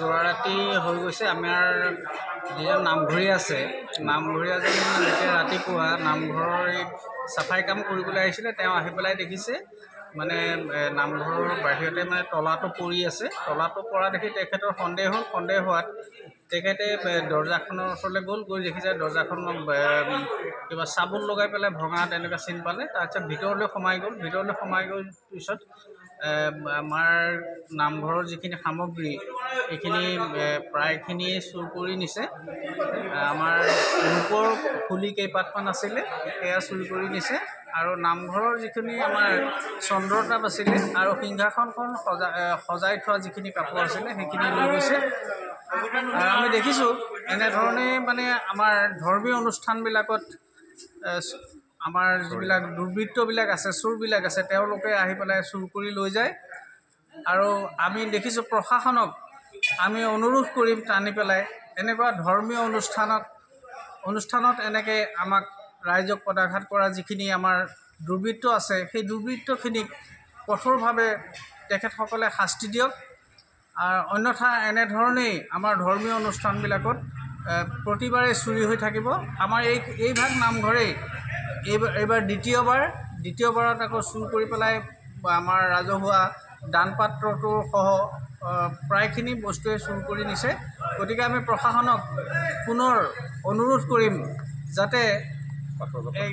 যোৱা ৰাতি হৈ গৈছে আমাৰ যিজন নামঘৰী আছে নামঘৰীয়াজন যেতিয়া ৰাতিপুৱা নামঘৰৰ এই চাফাই কাম কৰিবলৈ আহিছিলে তেওঁ আহি পেলাই দেখিছে মানে নামঘৰৰ বাহিৰতে মানে তলাটো পৰি আছে তলাটো পৰা দেখি তেখেতৰ সন্দেহ হোৱাত তেখেতে দৰ্জাখনৰ ওচৰলৈ গৈ দেখিছে দৰ্জাখন কিবা চাবোন লগাই পেলাই ভঙা তেনেকুৱা চিন পালে তাৰপিছত ভিতৰলৈ সোমাই গ'ল পিছত আমাৰ নামঘৰৰ যিখিনি সামগ্ৰী এইখিনি প্ৰায়খিনিয়ে চুৰ কৰি নিছে আমাৰ ৰূপৰ ফুলি কেইপাতমান আছিলে সেয়া চুৰ কৰি নিছে আৰু নামঘৰৰ যিখিনি আমাৰ চন্দ্ৰতাপ আছিলে আৰু সিংহাসনখন সজাই থোৱা যিখিনি কাপোৰ আছিলে সেইখিনি লৈ গৈছে আৰু আমি দেখিছোঁ এনেধৰণে মানে আমাৰ ধৰ্মীয় অনুষ্ঠানবিলাকত আমাৰ যিবিলাক দুৰ্বৃত্তবিলাক আছে চোৰবিলাক আছে তেওঁলোকে আহি পেলাই চুৰ কৰি লৈ যায় আৰু আমি দেখিছোঁ প্ৰশাসনক আমি অনুৰোধ কৰিম টানি পেলাই এনেকুৱা ধৰ্মীয় অনুষ্ঠানত এনেকৈ আমাক ৰাইজক পদাঘাত কৰা যিখিনি আমাৰ দুৰ্বৃত্ত আছে সেই দুৰ্বৃত্তখিনিক কঠোৰভাৱে তেখেতসকলে শাস্তি দিয়ক আৰু অন্যথা এনেধৰণেই আমাৰ ধৰ্মীয় অনুষ্ঠানবিলাকত প্ৰতিবাৰে চুৰি হৈ থাকিব আমাৰ এইভাগ নামঘৰেই এইবাৰ দ্বিতীয়বাৰত আকৌ চুৰ কৰি পেলাই আমাৰ ৰাজহুৱা দান পাত্ৰটোৰ সহ প্ৰায়খিনি বস্তুৱে চুৰ কৰি নিছে গতিকে আমি প্ৰশাসনক পুনৰ অনুৰোধ কৰিম যাতে এই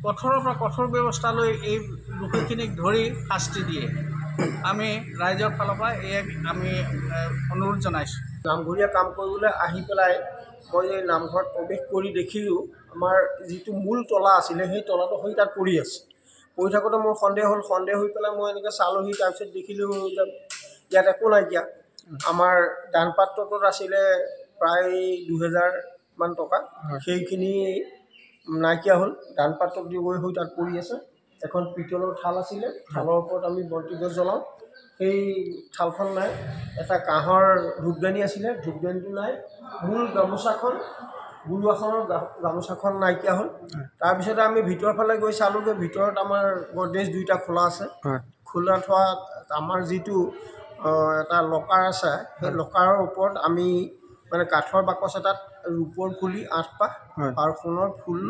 কঠোৰৰ পৰা কঠোৰ ব্যৱস্থা লৈ এই দোষীখিনিক ধৰি শাস্তি দিয়ে আমি ৰাইজৰ ফালৰ পৰা আমি অনুৰোধ জনাইছোঁ নামঘৰীয়া কাম কৰিবলৈ আহি পেলাই মই এই নামঘৰত প্ৰৱেশ কৰি দেখিলোঁ আমাৰ যিটো মূল তলা আছিলে সেই তলাটো হৈ তাত পৰি আছে পৰি থাকোঁতে মোৰ সন্দেহ হৈ পেলাই মই এনেকৈ চালোঁহি তাৰপিছত দেখিলোঁ যে ইয়াত একো নাইকিয়া আমাৰ দান পাত্ৰটোত আছিলে প্ৰায় 2000 টকা সেইখিনি নাইকিয়া হ'ল দান পাত্ৰত দি হৈ তাত পৰি আছে এখন পিতলৰ থাল আছিলে থালৰ ওপৰত আমি বন্তিগছ জ্বলাওঁ সেই থালখন নাই এটা কাঁহৰ ধূপদানি আছিলে ধূপদানিটো নাই মূল গামোচাখন গুৰুৱাখনৰ গামোচাখন নাইকিয়া হ'ল তাৰপিছতে আমি ভিতৰৰ ফালে গৈ চালোঁগৈ ভিতৰত আমাৰ গডৰেজ 2টা খোলা আছে খোলা থোৱা আমাৰ যিটো এটা লকাৰ আছে সেই লকাৰৰ ওপৰত আমি মানে কাঠৰ বাকচ এটাত ৰূপৰ ফুলি 8 পাহ আৰু সোণৰ ফুল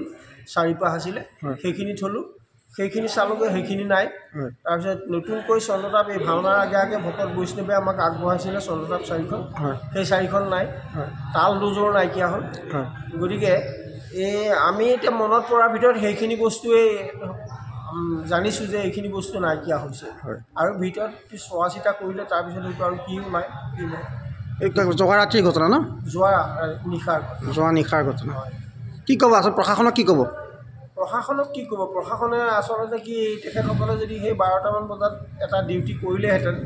4 পাহ আছিলে সেইখিনি থলোঁ সেইখিনি চালোঁগৈ সেইখিনি নাই তাৰপিছত নতুনকৈ চন্দ্ৰতাপ এই ভাওনাৰ আগে ভকত বৈষ্ণৱে আমাক আগবঢ়াইছিলে চন্দ্ৰতাপ 4খন সেই 4খন নাই তাল দুযোৰ নাইকিয়া হ'ল গতিকে আমি এতিয়া মনত পৰাৰ ভিতৰত সেইখিনি বস্তুৱেই জানিছোঁ যে এইখিনি বস্তু নাইকিয়া হৈছে আৰু ভিতৰত চোৱা চিতা কৰিলে তাৰপিছত হয়তো আৰু কি নাই যোৱা ৰাতিৰ ঘটনা ন যোৱা নিশাৰ ঘটনা কি ক'ব আচলতে প্ৰশাসনক কি ক'ব প্ৰশাসনে আচলতে কি তেখেতসকলে যদি সেই 12টামান বজাত এটা ডিউটি কৰিলেহেঁতেন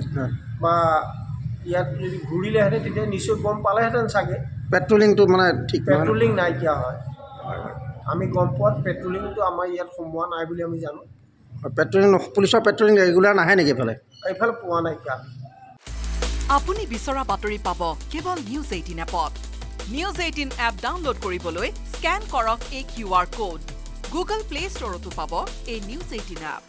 বা ইয়াত যদি ঘূৰিলেহেঁতেন তেতিয়া নিশ্চয় গম পালেহেঁতেন চাগে পেট্ৰলিংটো মানে ঠিক পেট্ৰলিং নাইকিয়া হয় আমি গম পোৱাত পেট্ৰলিংটো আমাৰ ইয়াত সোমোৱা নাই বুলি আমি জানো পুলিচৰ পেট্ৰলিং ৰেগুলাৰ নাহে নেকি এইফালে পোৱা নাইকিয়া আপুনি বিচৰা বাতৰি পাব কেৱল নিউজ 18 এপত নিউজ 18 এপ ডাউনলোড কৰিবলৈ স্ক্যান কৰক এই QR কোড গুগল প্লে ষ্টৰতো পাব এই নিউজ 18 এপ